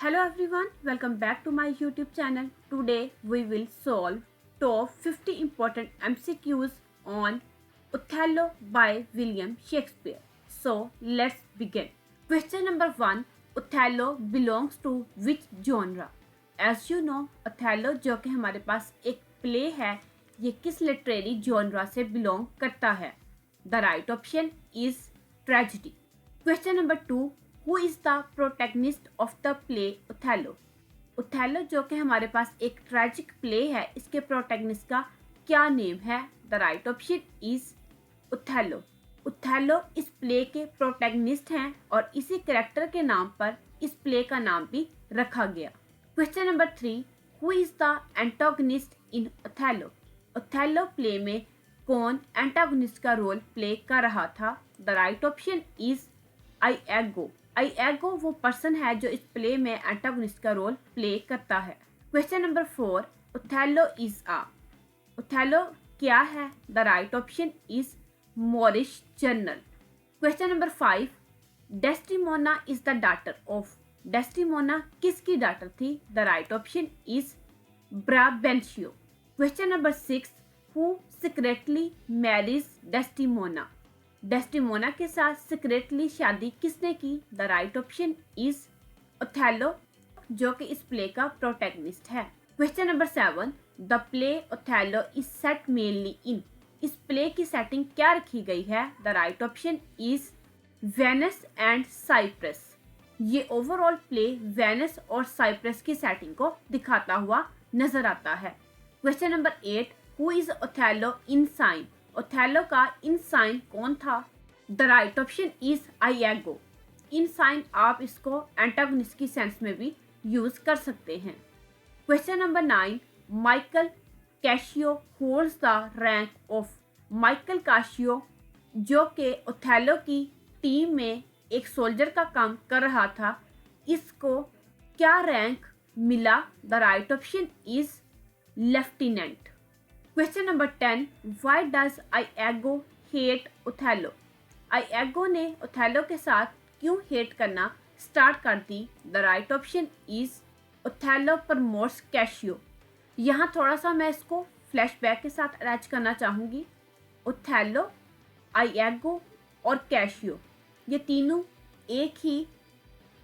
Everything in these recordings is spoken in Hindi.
Hello everyone, welcome back to my YouTube channel. Today we will solve top 50 important MCQs on Othello by William Shakespeare. So let's begin. Question number 1. Othello belongs to which genre? As you know, Othello जो कि हमारे पास एक प्ले है, ये किस लिटरेरी जॉनरा से बिलोंग करता है? The right option is tragedy. Question number 2. Who is the protagonist of the play Othello? Othello जो कि हमारे पास एक ट्रेजिक प्ले है, इसके प्रोटैगनिस्ट का क्या नेम है? The right option is Othello. Othello इस प्ले के प्रोटैगनिस्ट हैं और इसी कैरेक्टर के नाम पर इस प्ले का नाम भी रखा गया. Question number 3. Who is the antagonist in Othello? Othello play में कौन एंटागनिस्ट का रोल प्ले कर रहा था? The right option is Iago. Iago वो पर्सन है जो इस प्ले में एंटागनिस्ट का रोल प्ले करता है. Question number 4. Othello is a. Othello क्या है? The right option is Moorish general. Question number 5. Desdemona is the daughter of. Desdemona किसकी डॉटर थी? The right option is Brabantio. Question number 6. Who secretly marries Desdemona? Desdemona के साथ सीक्रेटली शादी किसने की? The right option is Othello जो कि इस प्ले का प्रोटैगनिस्ट है. Question number 7. The play Othello is set mainly in. इस प्ले की सेटिंग क्या रखी गई है? The right option is Venice and Cyprus. ये ओवरऑल प्ले वेनिस और साइप्रस की सेटिंग को दिखाता हुआ नजर आता है. Question number 8. Who is Othello ensign? Othello का इन साइन कौन था? The right option is Iago. Ensign आप इसको एंटागनिस्ट की सेंस में भी यूज कर सकते हैं. Question number 9. Michael cashew holds the rank of. Michael cashew जो कि Othello की टीम में एक सोल्जर का काम कर रहा था, इसको क्या रैंक मिला? The right option is lieutenant. Question number 10. Why does Iago hate Othello? Iago ने Othello के साथ क्यों हेट करना स्टार्ट कर दी? The right option is Othello promotes Cassio. यहाँ थोड़ा सा मैं इसको फ्लैशबैक के साथ अटैच करना चाहूँगी. Othello, Iago और कैशियो ये तीनों एक ही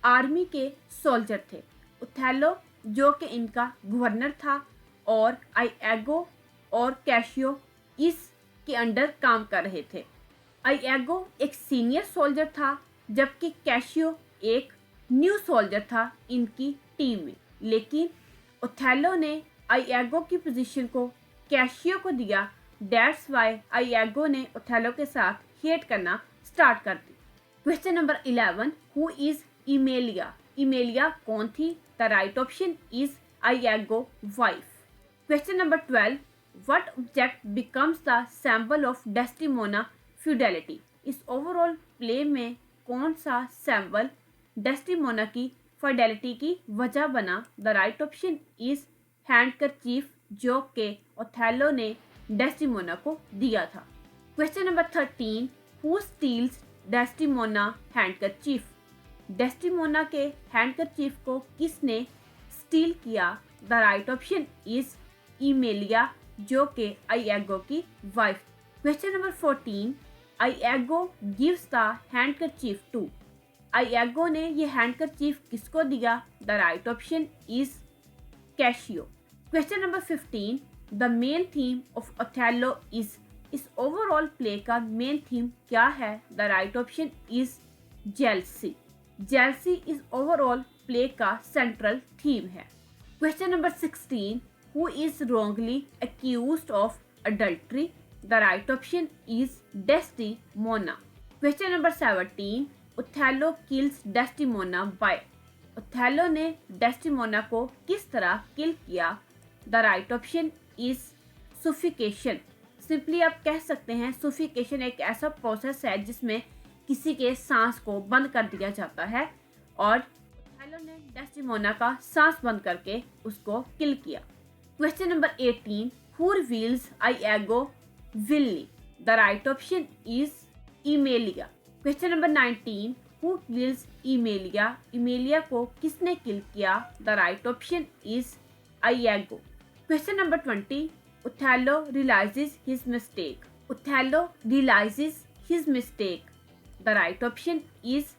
आर्मी के सोल्जर थे. Othello जो कि इनका गवर्नर था और Iago और कैशियो इसके अंडर काम कर रहे थे. Iago एक सीनियर सोल्जर था जबकि कैशियो एक न्यू सोल्जर था इनकी टीम में. लेकिन Othello ने Iago की पोजीशन को कैशियो को दिया. दैट्स वाई Iago ने Othello के साथ हेट करना स्टार्ट कर दी. Question number 11. Who is Emilia? Emilia कौन थी? The right option is Iago wife. Question number 12. What object becomes the symbol of Desdemona fidelity? इस ओवरऑल प्ले में कौन सा सिंबल डेस्टिमोना की फिडेलिटी की वजह बना? The right option is handkerchief जो कि Othello ने डेस्टिमोना को दिया था. Question number 13. Who steals Desdemona handkerchief? Desdemona के हैंडकरचीफ को किसने स्टील किया? The right option is Emilia जो कि Iago की wife. Question number 14. Iago gives the handkerchief to. Iago ने ये हैंडकरचीफ किसको दिया? The right option is Cassio. Question number 15. The main theme of Othello is. इस ओवरऑल प्ले का मेन थीम क्या है? The right option is jealousy. Jealousy is overall play का सेंट्रल थीम है. Question number 16. Who is wrongly accused of adultery? The right option is Desdemona. Question number 17. Othello kills Desdemona by. Othello ने Desdemona को किस तरह किल किया? The right option is suffocation. Simply आप कह सकते हैं suffocation एक ऐसा प्रोसेस है जिसमें किसी के सांस को बंद कर दिया जाता है और Othello ने Desdemona का सांस बंद करके उसको किल किया. Question number 18. Who reveals Iago villainy? The right option is Emilia. Question number 19. Who kills Emilia, Emilia को किसने किल किया? The right option is Iago. Question number 20, Othello realises his mistake, Othello realises his mistake, the right option is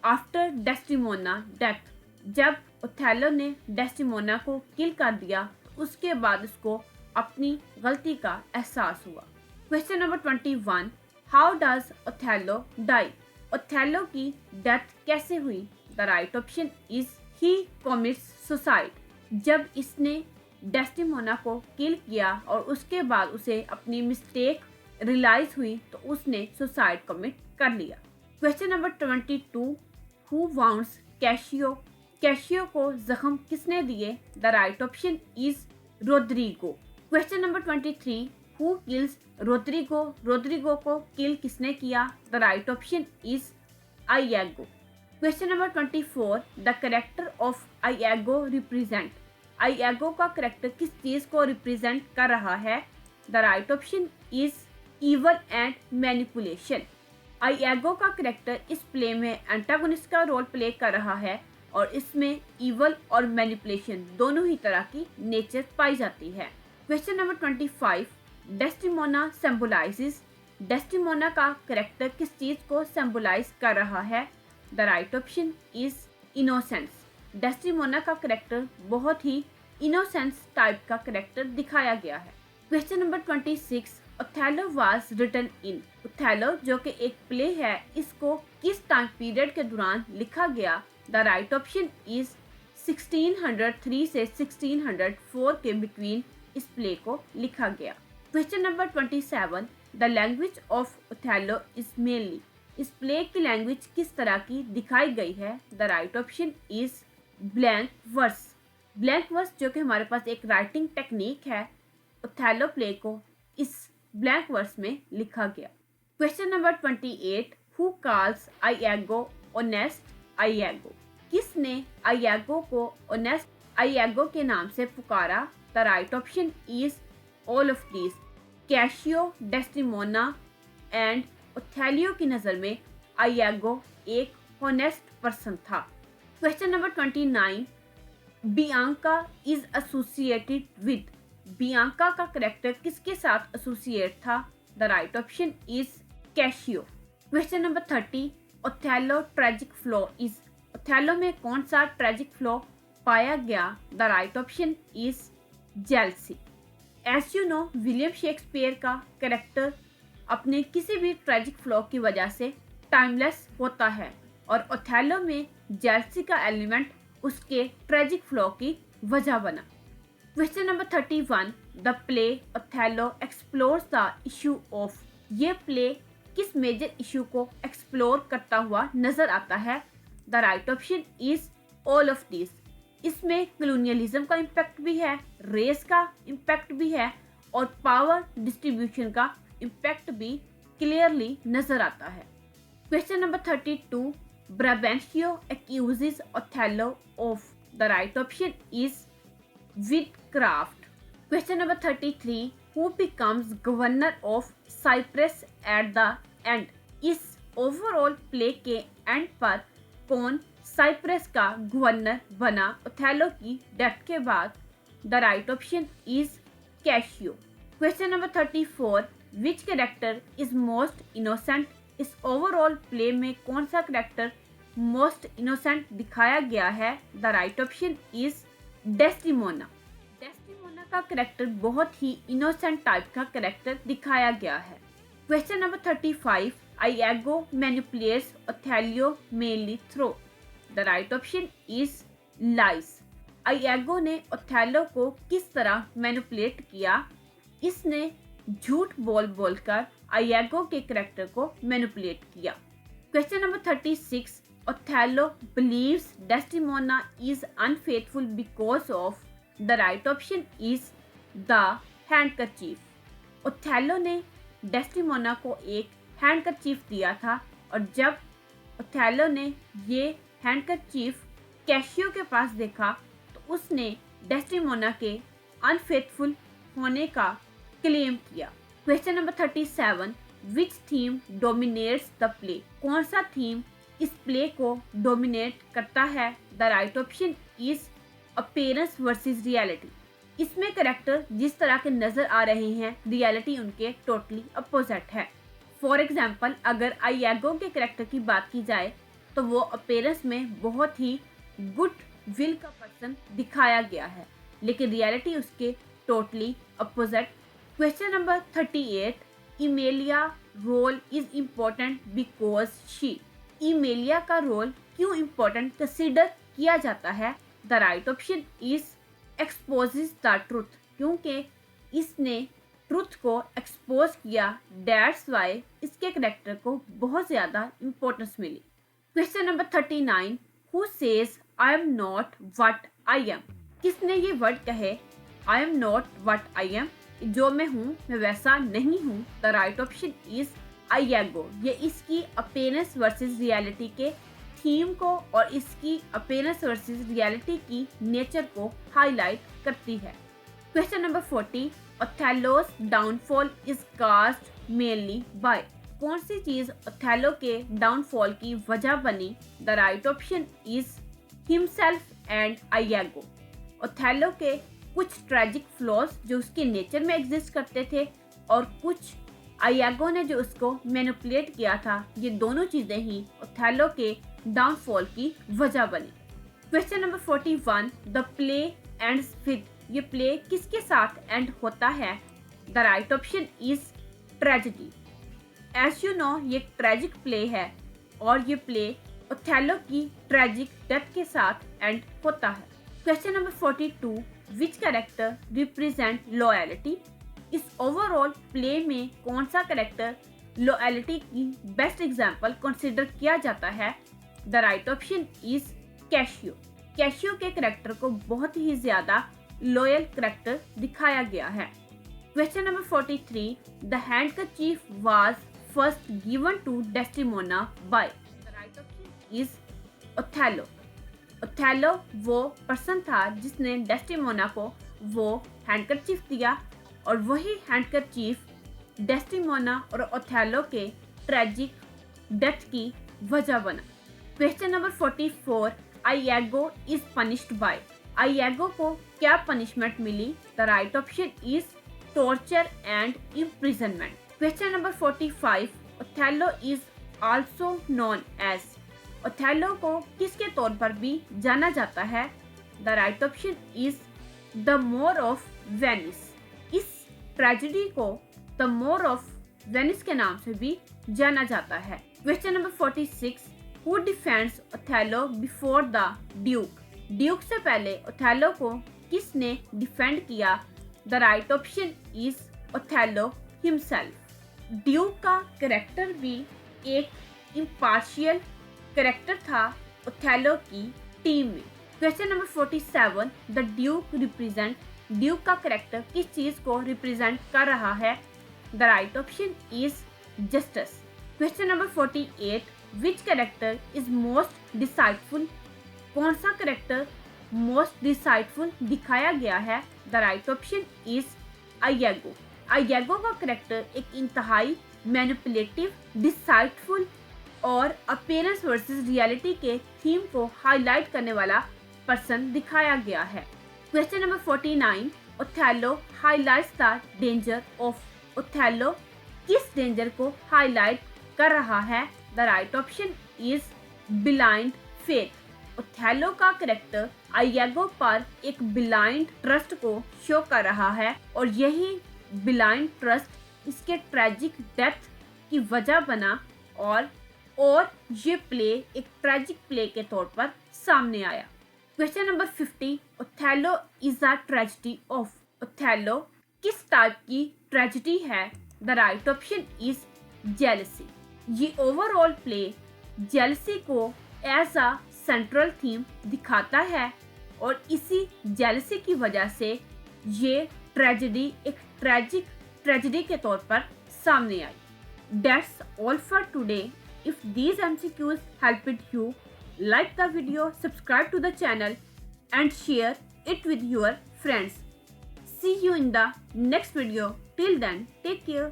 after Desdemona death. जब ओथेलो ने डेस्टिमोना को किल कर दिया तो उसके बाद उसको अपनी गलती का एहसास हुआ। Question number 21, how does Othello die, Othello की डेथ कैसे हुई? The right option is he commits suicide. जब इसने डेस्टिमोना को किल किया और उसके बाद उसे अपनी मिस्टेक रियलाइज हुई तो उसने सुसाइड कमिट कर लिया। Question number 22, who wounds Cassio, Cassio को जख्म किसने दिए? The right option is Roderigo. Question number 23, who kills Roderigo, Roderigo को किल किसने किया? The right option is Iago. Question number 24, the character of Iago represent, Iago का कैरेक्टर किस चीज को रिप्रेजेंट कर रहा है? The right option is evil and manipulation. Iago का कैरेक्टर इस प्ले में एंटागोनिस्ट का रोल प्ले कर रहा है और इसमें इवल और मैनिपुलेशन दोनों ही तरह की नेचर पाई जाती है। Question number 25, Desdemona symbolises, Desdemona का कैरेक्टर किस चीज को सिंबलाइज कर रहा है? The right option is innocence. Desdemona का कैरेक्टर बहुत ही इनोसेंस टाइप का कैरेक्टर दिखाया गया है। Question number 26, Othello was written in, Othello जो कि एक प्ले है इसको किस टाइम पीरियड के दौरान लिखा गया? द राइट ऑप्शन इज 1603 से 1604 के बिटवीन इस प्ले को लिखा गया। Question number 27, the language of Othello is mainly, इस प्ले की लैंग्वेज किस तरह की दिखाई गई है? The right option is blank verse. Blank verse जो कि हमारे पास एक राइटिंग टेक्निक है, ओथेलो प्ले को इस ब्लैंक वर्स में लिखा गया। Question number 28, who calls Iago honest Iago, किसने आइएगो को ऑनेस्ट आइएगो के नाम से पुकारा? The right option is all of these. Cassio, Desdemona and Othello की नज़र में आइएगो एक हॉनेस्ट पर्सन था। Question number 29, Bianca is associated with, Bianca का कैरेक्टर किसके साथ एसोसिएट था? The right option is Cassio. Question number 30, Othello tragic flaw is, Othello में कौन सा ट्रेजिक फ्लॉ पाया गया? The right option is jealousy. As you know, William Shakespeare का कैरेक्टर अपने किसी भी ट्रेजिक फ्लॉ की वजह से टाइमलेस होता है और ओथेलो में जेलसी का एलिमेंट उसके ट्रेजिक फ्लॉ की वजह बना। Question number 31, the play Othello explores the issue of, ये प्ले किस मेजर इशू को एक्सप्लोर करता हुआ नजर आता है? The right option is all of this. इसमें कॉलोनियलिज्म का इम्पैक्ट भी है, रेस का इम्पैक्ट भी है और पावर डिस्ट्रीब्यूशन का इम्पैक्ट भी क्लियरली नजर आता है। Question number 32, Brabantio accuses Othello of, the right option is witchcraft. Question number 33, who becomes governor of Cyprus at the end, इस ओवरऑल प्ले के एंड पर कौन साइप्रस का गवर्नर बना ओथेलो की डेथ के बाद? The right option is Cassio. Question number 34, which character is most innocent, इस ओवरऑल प्ले में कौन सा कैरेक्टर मोस्ट इनोसेंट दिखाया गया है? द राइट ऑप्शन इज डेस्टिमोना। डेस्टिमोना का कैरेक्टर बहुत ही इनोसेंट टाइप का कैरेक्टर दिखाया गया है। Question number 35, Iago manipulates Othello mainly through, the right option is lies. आइएगो ने ओथेलो को किस तरह मैनिपुलेट किया? इसने झूठ बोल बोलकर आइएगो के कैरेक्टर को मैनिपुलेट किया। Question number 36, Othello believes Desdemona is unfaithful because of, the right option is the handkerchief. Othello ने डेस्टिमोना को एक हैंडकरचीफ दिया था और जब ओथेलो ने ये हैंडकरचीफ कैशियो के पास देखा तो उसने डेस्टिमोना के अनफेथफुल होने का क्लेम किया। Question number 37, which theme dominates the play, कौन सा थीम इस प्ले को डोमिनेट करता है? The right option is appearance versus reality. इसमें कैरेक्टर जिस तरह के नजर आ रहे हैं, रियलिटी उनके टोटली अपोजिट है। फॉर एग्जाम्पल, अगर आइयागो के कैरेक्टर की बात की जाए तो वो अपीयरेंस में बहुत ही गुड विल का पर्सन दिखाया गया है, लेकिन रियलिटी उसके totally opposite. Question number 38, Emilia role is important because she. Emilia का रोल क्यों इम्पोर्टेंट कंसिडर किया जाता है? The right option is exposes the truth, क्योंकि इसने ट्रुथ को एक्सपोज किया, दैट्स वाई इसके कैरेक्टर को बहुत ज्यादा इम्पोर्टेंस मिली। Question number 39, who says I am not what I am. किसने ये वर्ड कहे I am not what I am, जो मैं हूँ मैं वैसा नहीं हूँ? The right option is Iago. ये इसकी अपीयरेंस वर्सेस रियलिटी के थीम को और इसकी अपीयरेंस वर्सेस रियलिटी की नेचर को हाईलाइट करती है। Question number 40, Othello's downfall is caused mainly by. कौन सी चीज ओथेलो के डाउनफॉल की वजह बनी? The right option is himself and Iago. Othello के कुछ ट्रेजिक फ्लॉज जो उसके नेचर में एग्जिस्ट करते थे और कुछ आइयागो ने जो उसको मैनिपुलेट किया था, ये दोनों चीजें ही ओथेलो के डाउनफॉल की वजह बनी। Question number 41, the play ends with. ये प्ले किसके साथ एंड होता है? The right option is tragedy. As you know, ये ट्रेजिक प्ले है और ये प्ले ओथेलो की ट्रेजिक डेथ के साथ एंड होता है। Question number 42, which character represent loyalty. इस ओवरऑल प्ले में कौन सा कैरेक्टर लॉयल्टी की बेस्ट एग्जांपल कंसीडर किया जाता है? The right option is Cassio. Cashew के कैरेक्टर को बहुत ही ज्यादा लॉयल कैरेक्टर दिखाया गया है। Question number 43, the handkerchief was first given to Desdemona by. The right option is Othello. Othello वो पर्सन था जिसने डेस्टिमोना को वो हैंडकरचीफ दिया और वही हैंडकरचीफ डेस्टिमोना और ओथेलो के ट्रेजिक डेथ की वजह बना। Question number 44, Iago is punished by. आइयागो को क्या पनिशमेंट मिली? The right option is torture and imprisonment. Question number 45, Othello is also known as. Othello को किसके तौर पर भी जाना जाता है? The right option is the Moor of Venice. इस ट्रेजेडी को द मोर ऑफ वेनिस के नाम से भी जाना जाता है। Question number 46, who defends Othello before the duke. Duke से पहले ओथेलो को किसने डिफेंड किया? The right option is Othello himself. Duke का कैरेक्टर भी एक इम्पार्शियल कैरेक्टर था ओथेलो की टीम में। Question number 47, the Duke represent. Duke का कैरेक्टर किस चीज को रिप्रेजेंट कर रहा है? The right option is justice. Question number 48, which character is most deceitful. कौन सा कैरेक्टर मोस्ट डिसाइडफुल दिखाया गया है? The right option is Iago. Iago का कैरेक्टर एक इंतहाई मैनिपुलेटिव, डिसाइडफुल और अपीयरेंस वर्सेस रियलिटी के थीम को हाईलाइट करने वाला पर्सन दिखाया गया है। Question number 49, Othello highlights the danger of. Othello किस डेंजर को हाईलाइट कर रहा है? The right option is blind faith. Othello का कैरेक्टर आइयागो पर एक ब्लाइंड ट्रस्ट को शो कर रहा है और यही ब्लाइंड ट्रस्ट इसके ट्रेजिक डेथ की वजह बना और ये प्ले एक ट्रेजिक प्ले के तौर पर सामने आया। Question number 50, Othello is a tragedy of. Othello किस टाइप की ट्रेजेडी है? The right option is jealousy. ये ओवरऑल प्ले जेलसी को एज अ सेंट्रल थीम दिखाता है और इसी जेलसी की वजह से ये ट्रेजेडी एक ट्रेजिक ट्रेजेडी के तौर पर सामने आई। That's all for today. If these MCQs helped you, like the video, subscribe to the channel and share it with your friends. See you in the next video. Till then, take care.